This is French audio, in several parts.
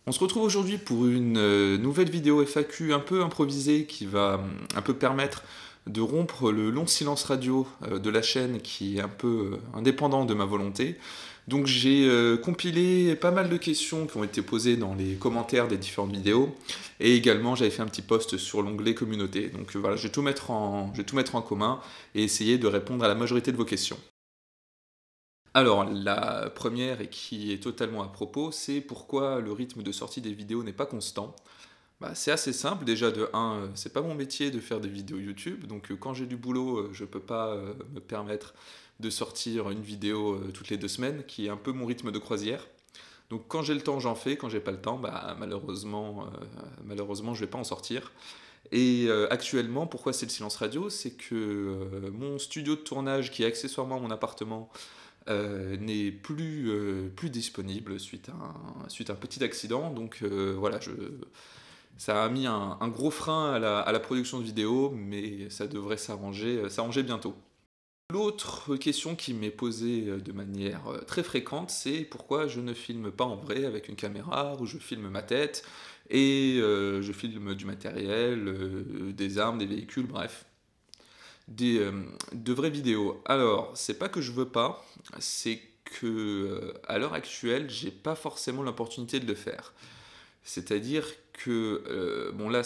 On se retrouve aujourd'hui pour une nouvelle vidéo FAQ un peu improvisée qui va un peu permettre de rompre le long silence radio de la chaîne qui est un peu indépendant de ma volonté. Donc j'ai compilé pas mal de questions qui ont été posées dans les commentaires des différentes vidéos et également j'avais fait un petit post sur l'onglet communauté. Donc voilà, je vais tout mettre en commun et essayer de répondre à la majorité de vos questions. Alors, la première et qui est totalement à propos, c'est pourquoi le rythme de sortie des vidéos n'est pas constant. Bah, c'est assez simple, déjà de 1, c'est pas mon métier de faire des vidéos YouTube, donc quand j'ai du boulot, je peux pas me permettre de sortir une vidéo toutes les 2 semaines, qui est un peu mon rythme de croisière. Donc quand j'ai le temps, j'en fais, quand j'ai pas le temps, bah, malheureusement, je vais pas en sortir. Et actuellement, pourquoi c'est le silence radio? C'est que mon studio de tournage, qui est accessoirement mon appartement, n'est plus disponible suite à un petit accident. Donc voilà, ça a mis un gros frein à la production de vidéos, mais ça devrait s'arranger bientôt. L'autre question qui m'est posée de manière très fréquente, c'est pourquoi je ne filme pas en vrai avec une caméra, où je filme ma tête, et je filme du matériel, des armes, des véhicules, bref de vraies vidéos. Alors, c'est pas que je veux pas, c'est que à l'heure actuelle, j'ai pas forcément l'opportunité de le faire. C'est-à-dire que bon là,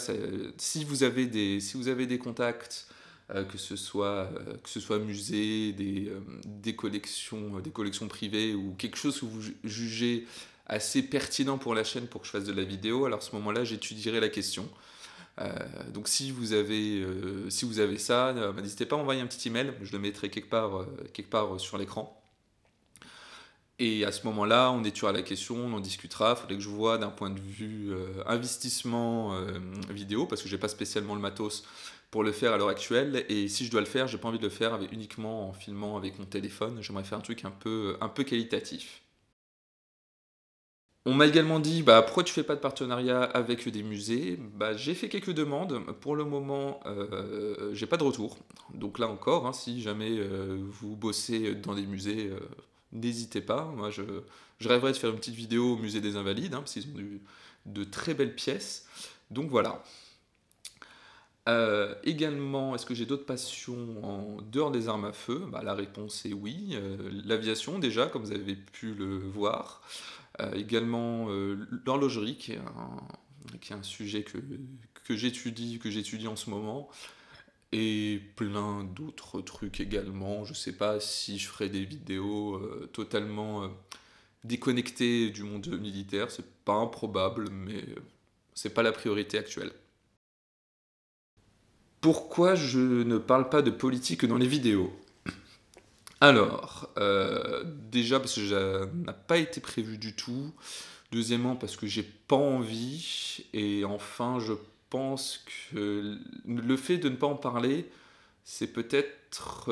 si vous avez des contacts, que ce soit musée, des collections privées ou quelque chose que vous jugez assez pertinent pour la chaîne pour que je fasse de la vidéo, alors à ce moment-là, j'étudierai la question. Donc si vous avez ça, n'hésitez pas à m'envoyer un petit email, je le mettrai quelque part sur l'écran. Et à ce moment-là, on étudiera la question, on en discutera. Il faudrait que je vois d'un point de vue investissement vidéo, parce que j'ai pas spécialement le matos pour le faire à l'heure actuelle. Et si je dois le faire, j'ai pas envie de le faire uniquement en filmant avec mon téléphone. J'aimerais faire un truc un peu qualitatif. On m'a également dit: «Bah, pourquoi tu fais pas de partenariat avec des musées?» Bah, j'ai fait quelques demandes. Pour le moment, j'ai pas de retour. Donc là encore, hein, si jamais, vous bossez dans des musées, n'hésitez pas. Moi, je rêverais de faire une petite vidéo au musée des Invalides, hein, parce qu'ils ont de très belles pièces. Donc voilà. Également, est-ce que j'ai d'autres passions en dehors des armes à feu? Bah, la réponse est oui. L'aviation déjà, comme vous avez pu le voir. Également l'horlogerie, qui est un sujet que j'étudie en ce moment, et plein d'autres trucs également. Je sais pas si je ferai des vidéos totalement déconnectées du monde militaire, c'est pas improbable, mais c'est pas la priorité actuelle. Pourquoi je ne parle pas de politique dans les vidéos? Alors, déjà parce que ça n'a pas été prévu du tout. Deuxièmement, parce que j'ai pas envie. Et enfin, je pense que le fait de ne pas en parler, c'est peut-être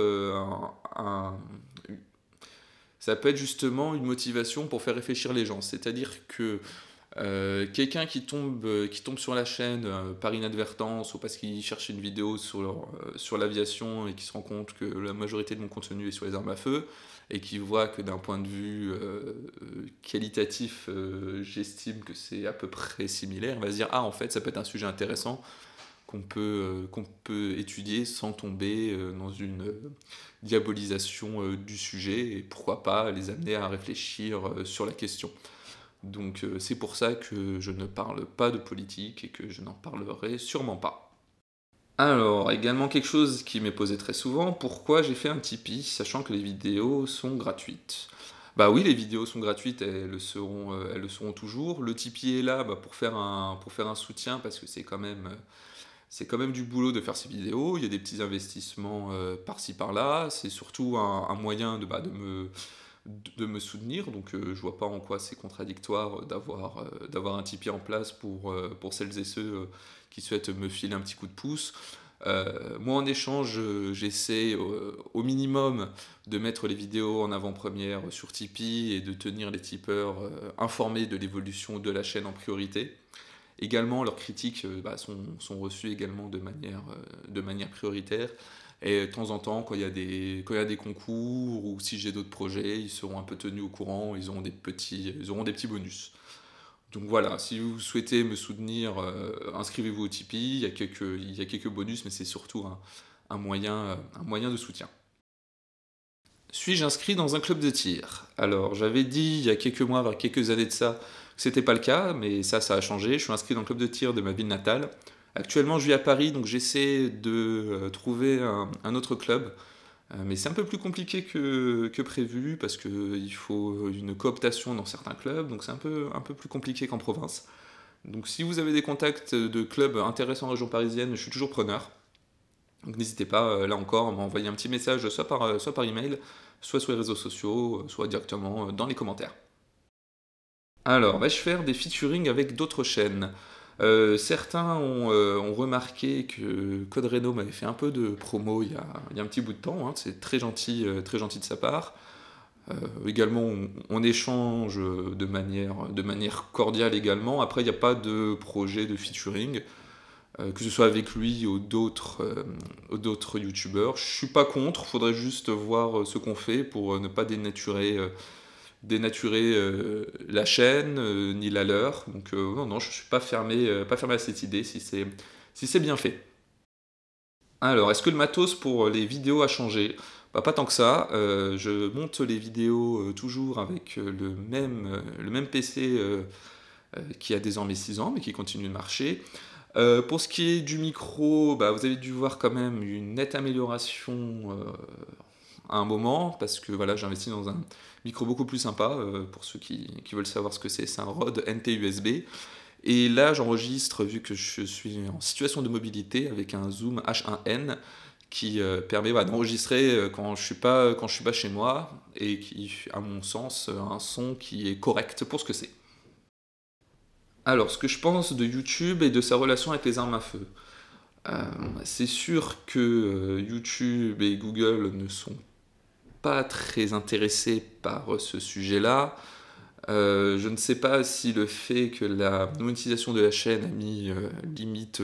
ça peut être justement une motivation pour faire réfléchir les gens. C'est-à-dire que quelqu'un qui tombe sur la chaîne par inadvertance ou parce qu'il cherche une vidéo sur l'aviation et qui se rend compte que la majorité de mon contenu est sur les armes à feu et qui voit que d'un point de vue qualitatif, j'estime que c'est à peu près similaire, il va se dire: ah, en fait, ça peut être un sujet intéressant qu'on peut étudier sans tomber dans une diabolisation du sujet, et pourquoi pas les amener à réfléchir sur la question. Donc c'est pour ça que je ne parle pas de politique et que je n'en parlerai sûrement pas. Alors, également quelque chose qui m'est posé très souvent: pourquoi j'ai fait un Tipeee, sachant que les vidéos sont gratuites? Bah oui, les vidéos sont gratuites, elles le seront toujours. Le Tipeee est là, bah, pour faire un soutien, parce que c'est quand même du boulot de faire ces vidéos. Il y a des petits investissements par-ci par-là. C'est surtout un moyen de me soutenir. Donc je vois pas en quoi c'est contradictoire d'avoir un Tipeee en place pour celles et ceux qui souhaitent me filer un petit coup de pouce. Moi, en échange, j'essaie au minimum de mettre les vidéos en avant-première sur Tipeee et de tenir les tipeurs informés de l'évolution de la chaîne en priorité. Également, leurs critiques sont reçues également de manière prioritaire. Et de temps en temps, quand il y a des concours ou si j'ai d'autres projets, ils seront un peu tenus au courant, ils auront des petits bonus. Donc voilà, si vous souhaitez me soutenir, inscrivez-vous au Tipeee, il y a quelques bonus, mais c'est surtout un moyen de soutien. Suis-je inscrit dans un club de tir? Alors, j'avais dit il y a quelques mois, voire quelques années de ça, que c'était pas le cas, mais ça a changé. Je suis inscrit dans le club de tir de ma ville natale. Actuellement, je vis à Paris, donc j'essaie de trouver un autre club. Mais c'est un peu plus compliqué que prévu, parce qu'il faut une cooptation dans certains clubs, donc c'est un peu plus compliqué qu'en province. Donc si vous avez des contacts de clubs intéressants en région parisienne, je suis toujours preneur. Donc n'hésitez pas, là encore, à m'envoyer un petit message, soit par email, soit sur les réseaux sociaux, soit directement dans les commentaires. Alors, vais-je faire des featuring avec d'autres chaînes? Certains ont remarqué que Code Reno m'avait fait un peu de promo il y a un petit bout de temps, hein, c'est très gentil de sa part. Également, on échange de manière cordiale également. Après, il n'y a pas de projet de featuring, que ce soit avec lui ou d'autres youtubeurs. Je suis pas contre, faudrait juste voir ce qu'on fait pour ne pas dénaturer la chaîne ni la leur. Donc non, non, je suis pas fermé à cette idée si c'est bien fait. Alors, est-ce que le matos pour les vidéos a changé? Bah, pas tant que ça. Je monte les vidéos toujours avec le même PC qui a désormais 6 ans, mais qui continue de marcher. Pour ce qui est du micro, bah, vous avez dû voir quand même une nette amélioration à un moment, parce que voilà, j'ai investi dans un micro beaucoup plus sympa, pour ceux qui veulent savoir ce que c'est un Rode NT-USB. Et là, j'enregistre, vu que je suis en situation de mobilité, avec un Zoom H1N qui permet d'enregistrer quand je suis pas chez moi, et qui, à mon sens, a un son qui est correct pour ce que c'est. Alors, ce que je pense de YouTube et de sa relation avec les armes à feu. Euh, c'est sûr que YouTube et Google ne sont pas très intéressés par ce sujet-là. Je ne sais pas si le fait que la monétisation de la chaîne a mis limite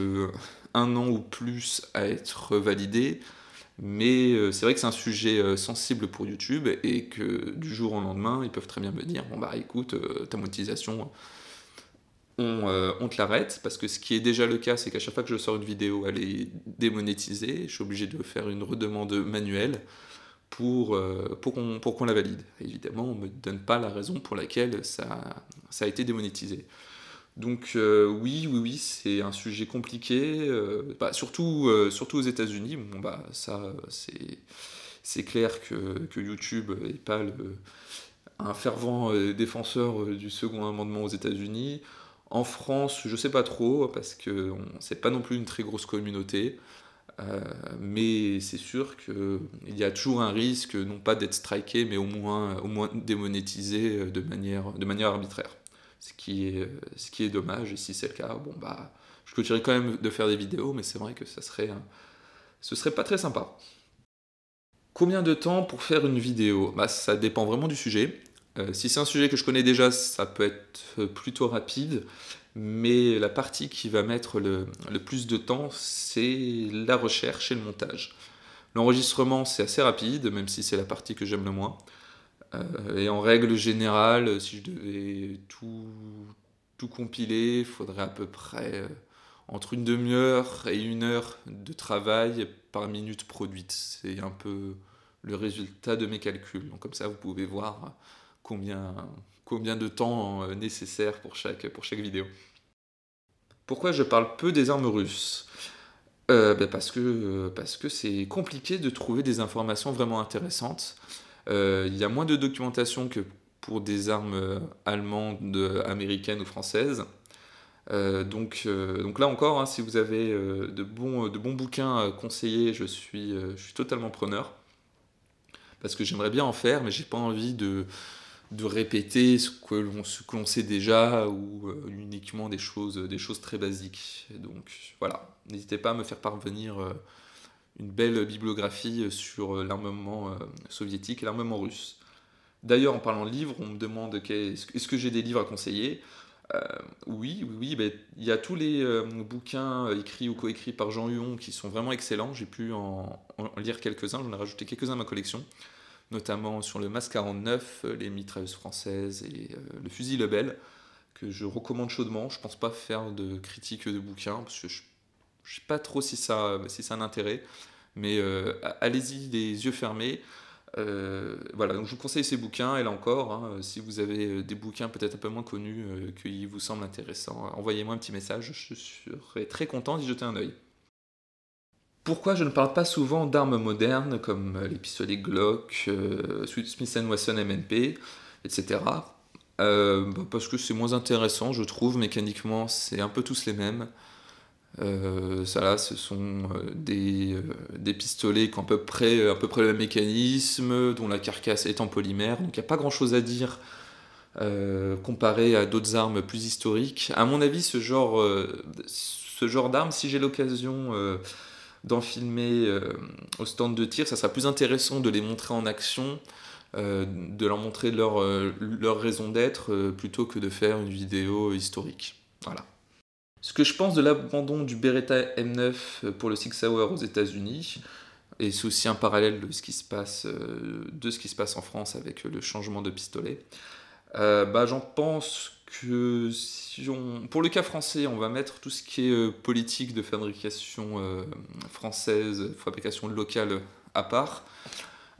un an ou plus à être validée, mais c'est vrai que c'est un sujet sensible pour YouTube et que du jour au lendemain, ils peuvent très bien me dire, bon bah écoute, ta monétisation, on te l'arrête, parce que ce qui est déjà le cas, c'est qu'à chaque fois que je sors une vidéo, elle est démonétisée, je suis obligé de faire une redemande manuelle pour qu'on la valide. Évidemment, on ne me donne pas la raison pour laquelle ça a été démonétisé. Donc oui, c'est un sujet compliqué, surtout aux États-Unis. Bon, bah, c'est clair que YouTube n'est pas un fervent défenseur du second amendement aux États-Unis. En France, je sais pas trop, parce que c'est pas non plus une très grosse communauté. Mais c'est sûr qu'il y a toujours un risque, non pas d'être striké, mais au moins démonétisé de manière arbitraire. Ce qui est dommage, et si c'est le cas, bon bah, je continuerai quand même de faire des vidéos, mais c'est vrai que ce serait pas très sympa. Combien de temps pour faire une vidéo? Bah, ça dépend vraiment du sujet. Si c'est un sujet que je connais déjà, ça peut être plutôt rapide, mais la partie qui va mettre le plus de temps, c'est la recherche et le montage. L'enregistrement, c'est assez rapide, même si c'est la partie que j'aime le moins. Et en règle générale, si je devais tout compiler, il faudrait à peu près entre une demi-heure et une heure de travail par minute produite. C'est un peu le résultat de mes calculs. Donc comme ça, vous pouvez voir combien, combien de temps nécessaire pour chaque vidéo. Pourquoi je parle peu des armes russes? Parce que c'est compliqué de trouver des informations vraiment intéressantes. Il y a moins de documentation que pour des armes allemandes, américaines ou françaises. Donc là encore, hein, si vous avez de bons bouquins à conseiller, je suis totalement preneur. Parce que j'aimerais bien en faire, mais j'ai pas envie de répéter ce que l'on sait déjà, ou uniquement des choses très basiques. Donc voilà, n'hésitez pas à me faire parvenir une belle bibliographie sur l'armement soviétique et l'armement russe. D'ailleurs, en parlant de livres, on me demande est-ce que j'ai des livres à conseiller. Oui, ben, il y a tous les bouquins écrits ou coécrits par Jean Huon qui sont vraiment excellents. J'ai pu en lire quelques-uns, j'en ai rajouté quelques-uns à ma collection, notamment sur le MAS 49, les mitrailleuses françaises et le fusil Lebel, que je recommande chaudement. Je pense pas faire de critique de bouquins, parce que je sais pas trop si ça a un intérêt, mais allez-y les yeux fermés. Voilà, donc je vous conseille ces bouquins, et là encore, hein, si vous avez des bouquins peut-être un peu moins connus qui vous semblent intéressants, envoyez-moi un petit message, je serai très content d'y jeter un œil. Pourquoi je ne parle pas souvent d'armes modernes comme les pistolets Glock, Smith Wesson MNP, etc. Parce que c'est moins intéressant, je trouve, mécaniquement, c'est un peu tous les mêmes. Ça là, ce sont des pistolets qui ont à peu près le même mécanisme, dont la carcasse est en polymère, donc il n'y a pas grand-chose à dire comparé à d'autres armes plus historiques. À mon avis, ce genre d'armes, si j'ai l'occasion d'en filmer au stand de tir, ça sera plus intéressant de les montrer en action, de leur montrer leur raison d'être, plutôt que de faire une vidéo historique. Voilà. Ce que je pense de l'abandon du Beretta M9 pour le Sig Sauer aux États-Unis, et c'est aussi un parallèle de ce qui se passe en France avec le changement de pistolet, j'en pense que pour le cas français, on va mettre tout ce qui est politique de fabrication française, fabrication locale à part.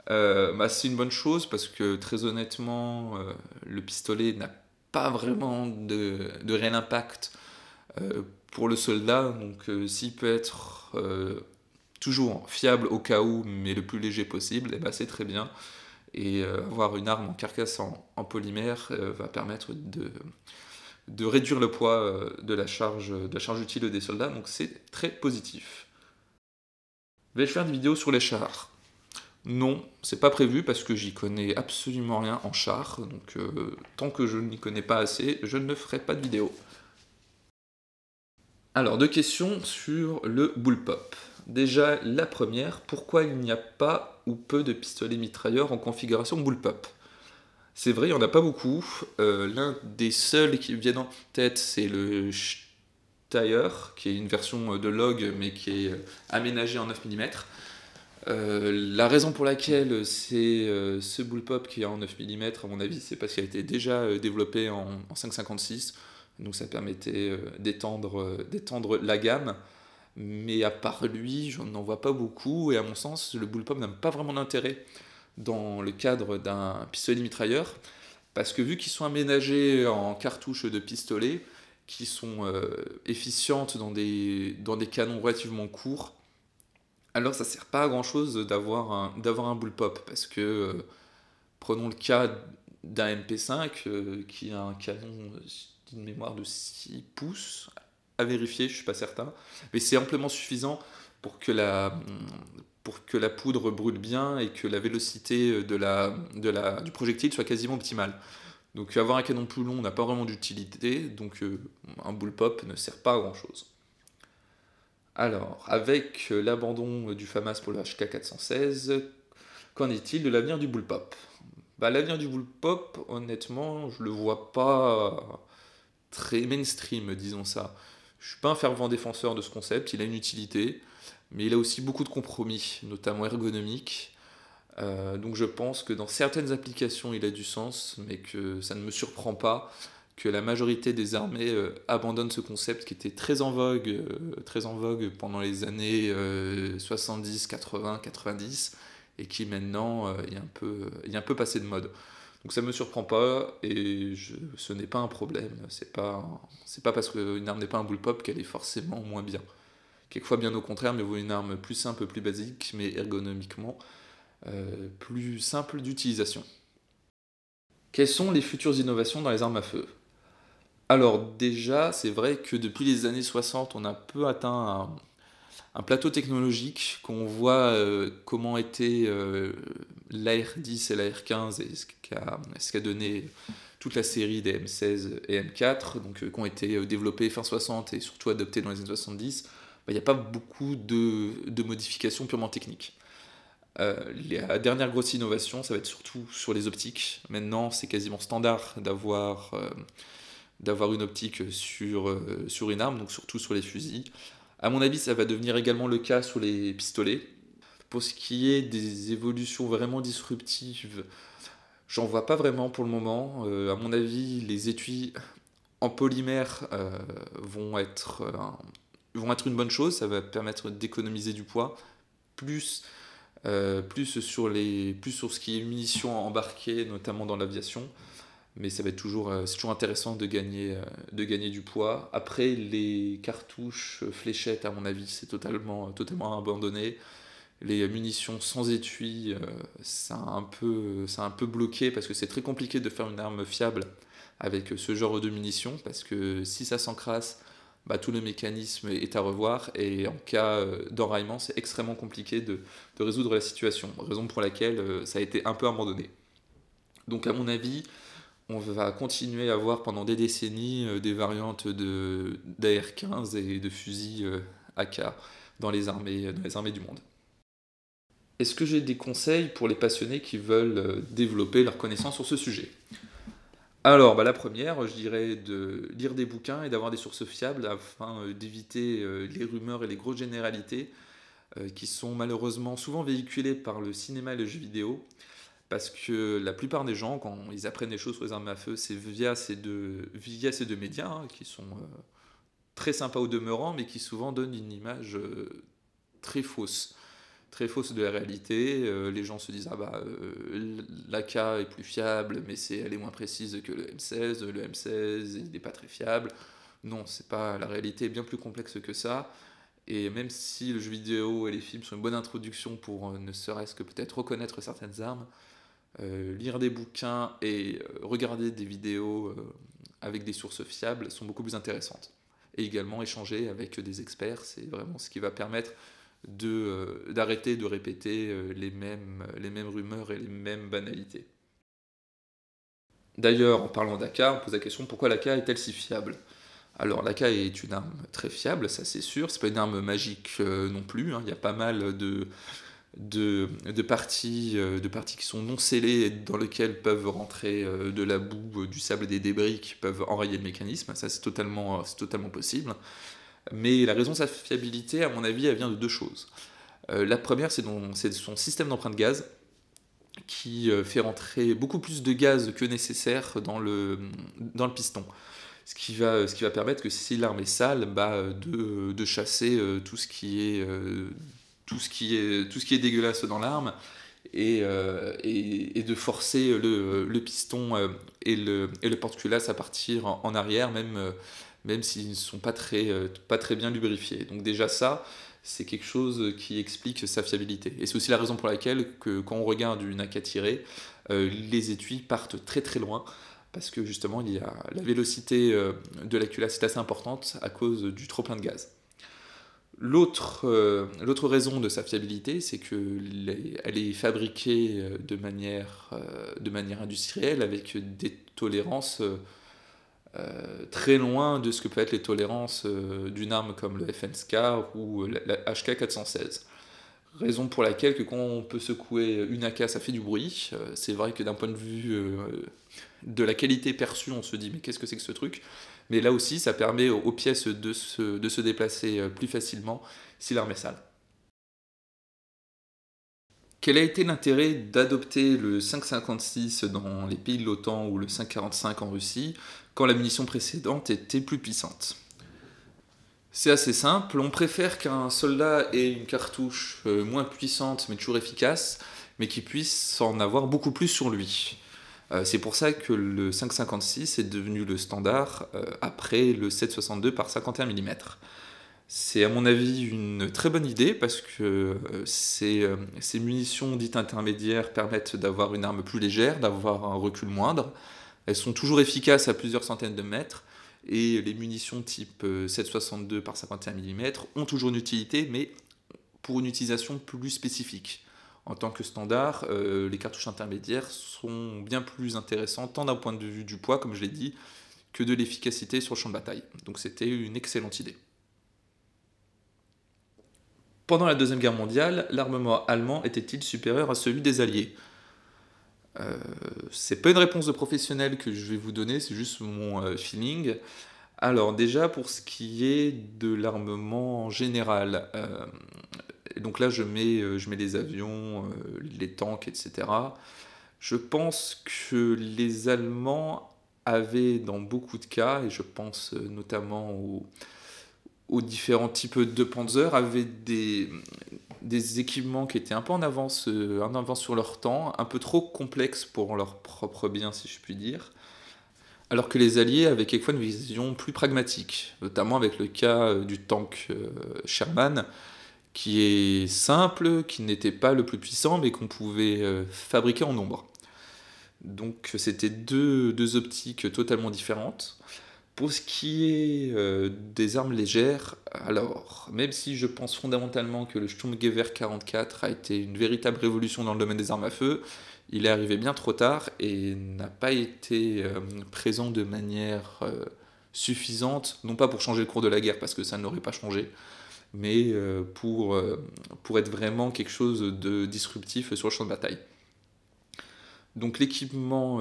C'est une bonne chose parce que très honnêtement, le pistolet n'a pas vraiment de réel impact pour le soldat, donc s'il peut être toujours fiable au cas où, mais le plus léger possible, c'est très bien. Et avoir une arme en carcasse en polymère va permettre de réduire le poids de la charge utile des soldats, donc c'est très positif. Vais-je faire des vidéos sur les chars? Non, c'est pas prévu parce que j'y connais absolument rien en char, donc tant que je n'y connais pas assez, je ne ferai pas de vidéo. Alors, deux questions sur le bullpup. Déjà, la première, pourquoi il n'y a pas ou peu de pistolets mitrailleurs en configuration bullpup? C'est vrai, il n'y en a pas beaucoup. L'un des seuls qui me viennent en tête, c'est le Steyr, qui est une version de log, mais qui est aménagée en 9 mm. La raison pour laquelle c'est ce bullpup qui est en 9 mm, à mon avis, c'est parce qu'il a été déjà développé en 5,56, donc ça permettait d'étendre la gamme. Mais à part lui, je n'en vois pas beaucoup, et à mon sens, le bullpup n'a pas vraiment d'intérêt dans le cadre d'un pistolet mitrailleur, parce que vu qu'ils sont aménagés en cartouches de pistolet, qui sont efficientes dans des canons relativement courts, alors ça sert pas à grand chose d'avoir un bullpup, parce que prenons le cas d'un MP5 qui a un canon d'une mémoire de 6 pouces, à vérifier, je suis pas certain, mais c'est amplement suffisant pour que la poudre brûle bien et que la vélocité du projectile soit quasiment optimale. Donc avoir un canon plus long n'a pas vraiment d'utilité, donc un bullpup ne sert pas à grand chose. Alors, avec l'abandon du FAMAS pour le HK416, qu'en est-il de l'avenir du bullpup? L'avenir du bullpup, honnêtement, je le vois pas très mainstream, disons ça. Je suis pas un fervent défenseur de ce concept, il a une utilité, mais il a aussi beaucoup de compromis, notamment ergonomiques. Donc je pense que dans certaines applications il a du sens, mais que ça ne me surprend pas que la majorité des armées abandonnent ce concept qui était très en vogue pendant les années 70, 80, 90, et qui maintenant est un peu passé de mode. Donc ça ne me surprend pas, et ce n'est pas un problème. C'est pas parce qu'une arme n'est pas un bullpup qu'elle est forcément moins bien. Quelquefois, bien au contraire, mais vaut une arme plus simple, plus basique, mais ergonomiquement plus simple d'utilisation. Quelles sont les futures innovations dans les armes à feu? Alors déjà, c'est vrai que depuis les années 60, on a peu atteint un plateau technologique, qu'on voit comment était l'AR-10 et l'AR-15 et ce qu'a donné toute la série des M16 et M4, donc, qui ont été développés fin 60 et surtout adoptés dans les années 70. Il n'y a pas beaucoup de modifications purement techniques. La dernière grosse innovation, ça va être surtout sur les optiques. Maintenant, c'est quasiment standard d'avoir d'avoir une optique sur une arme, donc surtout sur les fusils. À mon avis, ça va devenir également le cas sur les pistolets. Pour ce qui est des évolutions vraiment disruptives, j'en vois pas vraiment pour le moment. À mon avis, les étuis en polymère vont être une bonne chose. Ça va permettre d'économiser du poids. Plus, plus sur ce qui est munitions embarquées, notamment dans l'aviation. Mais ça va être c'est toujours intéressant de gagner du poids. Après, les cartouches fléchettes, à mon avis, totalement abandonné. Les munitions sans étui, ça a un peu bloqué parce que c'est très compliqué de faire une arme fiable avec ce genre de munitions parce que si ça s'encrasse, bah, tout le mécanisme est à revoir et en cas d'enraillement, c'est extrêmement compliqué de résoudre la situation, raison pour laquelle ça a été un peu abandonné. Donc à mon avis, on va continuer à voir pendant des décennies des variantes d'AR-15 et de fusils AK dans les armées du monde. Est-ce que j'ai des conseils pour les passionnés qui veulent développer leurs connaissances sur ce sujet? Alors, bah, la première, je dirais de lire des bouquins et d'avoir des sources fiables afin d'éviter les rumeurs et les grosses généralités qui sont malheureusement souvent véhiculées par le cinéma et le jeu vidéo. Parce que la plupart des gens, quand ils apprennent des choses sur les armes à feu, c'est via ces deux médias hein, qui sont très sympas au demeurant, mais qui souvent donnent une image très fausse. Très fausse de la réalité. Les gens se disent ah bah l'AK est plus fiable, mais elle est moins précise que le M16. Le M16 il n'est pas très fiable. Non, c'est pas la réalité est bien plus complexe que ça. Et même si le jeu vidéo et les films sont une bonne introduction pour ne serait-ce que peut-être reconnaître certaines armes, lire des bouquins et regarder des vidéos avec des sources fiables sont beaucoup plus intéressantes. Et également échanger avec des experts, c'est vraiment ce qui va permettre d'arrêter de répéter les mêmes rumeurs et les mêmes banalités. D'ailleurs, en parlant d'AK, on pose la question pourquoi l'AK est-elle si fiable? Alors l'AK est une arme très fiable, ça c'est sûr, c'est pas une arme magique non plus, hein. Il y a pas mal de parties qui sont non scellées dans lesquelles peuvent rentrer de la boue, du sable et des débris qui peuvent enrayer le mécanisme, ça c'est totalement possible. Mais la raison de sa fiabilité, à mon avis, elle vient de deux choses. La première, c'est son système d'empreinte gaz, qui fait rentrer beaucoup plus de gaz que nécessaire dans le piston. Ce qui va permettre que si l'arme est sale, bah, de chasser tout ce qui est dégueulasse dans l'arme et de forcer le piston et le porte-culasse à partir en arrière, même s'ils ne sont pas très bien lubrifiés. Donc déjà ça, c'est quelque chose qui explique sa fiabilité. Et c'est aussi la raison pour laquelle que, quand on regarde une AK tirée, les étuis partent très très loin, parce que justement la vélocité de la culasse est assez importante à cause du trop plein de gaz. L'autre raison de sa fiabilité, c'est qu'elle est fabriquée de manière industrielle avec des tolérances très loin de ce que peut être les tolérances d'une arme comme le FNSK ou la HK416. Raison pour laquelle que quand on peut secouer une AK, ça fait du bruit. C'est vrai que d'un point de vue de la qualité perçue, on se dit mais qu'est-ce que c'est que ce truc? Mais là aussi, ça permet aux pièces de se déplacer plus facilement si l'arme est sale. Quel a été l'intérêt d'adopter le 5,56 dans les pays de l'OTAN ou le 5,45 en Russie quand la munition précédente était plus puissante? C'est assez simple, on préfère qu'un soldat ait une cartouche moins puissante mais toujours efficace, mais qui puisse en avoir beaucoup plus sur lui. C'est pour ça que le 5,56 est devenu le standard après le 7,62 par 51 mm. C'est à mon avis une très bonne idée parce que ces munitions dites intermédiaires permettent d'avoir une arme plus légère, d'avoir un recul moindre. Elles sont toujours efficaces à plusieurs centaines de mètres et les munitions type 7,62 par 51 mm ont toujours une utilité, mais pour une utilisation plus spécifique. En tant que standard, les cartouches intermédiaires sont bien plus intéressantes tant d'un point de vue du poids, comme je l'ai dit, que de l'efficacité sur le champ de bataille. Donc c'était une excellente idée. Pendant la Deuxième Guerre mondiale, l'armement allemand était-il supérieur à celui des Alliés? c'est pas une réponse de professionnel que je vais vous donner, c'est juste mon feeling. Alors déjà pour ce qui est de l'armement en général, et donc là je mets les avions, les tanks et cetera. Je pense que les Allemands avaient dans beaucoup de cas, et je pense notamment aux différents types de Panzer, avaient des équipements qui étaient un peu en avance sur leur temps, un peu trop complexes pour leur propre bien si je puis dire. Alors que les Alliés avaient quelquefois une vision plus pragmatique, notamment avec le cas du tank Sherman, qui est simple, qui n'était pas le plus puissant, mais qu'on pouvait fabriquer en nombre. Donc c'était deux optiques totalement différentes. Pour ce qui est des armes légères, alors, même si je pense fondamentalement que le Sturmgewehr 44 a été une véritable révolution dans le domaine des armes à feu, il est arrivé bien trop tard et n'a pas été présent de manière suffisante, non pas pour changer le cours de la guerre, parce que ça n'aurait pas changé, mais pour être vraiment quelque chose de disruptif sur le champ de bataille. Donc l'équipement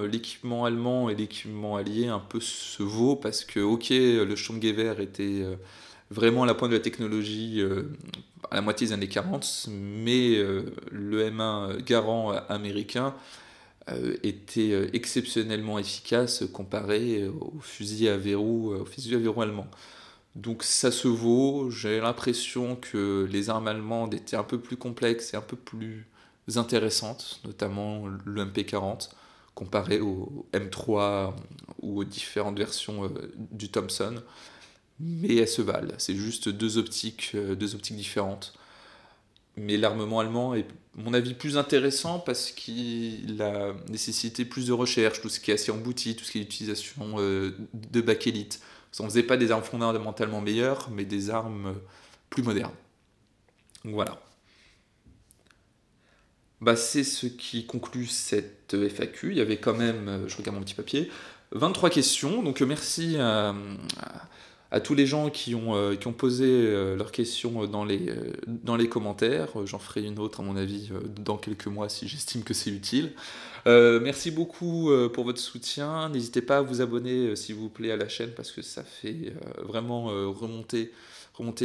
allemand et l'équipement allié un peu se vaut parce que ok le Sturmgewehr était vraiment à la pointe de la technologie à la moitié des années 40, mais le M1 Garand américain était exceptionnellement efficace comparé aux fusils à verrou allemands. Donc ça se vaut, j'ai l'impression que les armes allemandes étaient un peu plus complexes et un peu plus intéressantes, notamment le MP40, comparé au M3 ou aux différentes versions du Thompson. Mais elles se valent, c'est juste deux optiques différentes. Mais l'armement allemand est, à mon avis, plus intéressant parce qu'il a nécessité plus de recherche, tout ce qui est acier embouti, tout ce qui est utilisation de bakélite. On ne faisait pas des armes fondamentalement meilleures, mais des armes plus modernes. Donc voilà. Bah, c'est ce qui conclut cette FAQ. Il y avait quand même, je regarde mon petit papier, 23 questions. Donc merci à tous les gens qui ont posé leurs questions dans les commentaires. J'en ferai une autre, à mon avis, dans quelques mois si j'estime que c'est utile. Merci beaucoup pour votre soutien. N'hésitez pas à vous abonner, s'il vous plaît, à la chaîne parce que ça fait vraiment remonter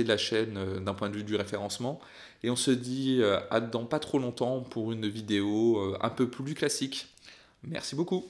la chaîne d'un point de vue du référencement. Et on se dit à dans pas trop longtemps pour une vidéo un peu plus classique. Merci beaucoup.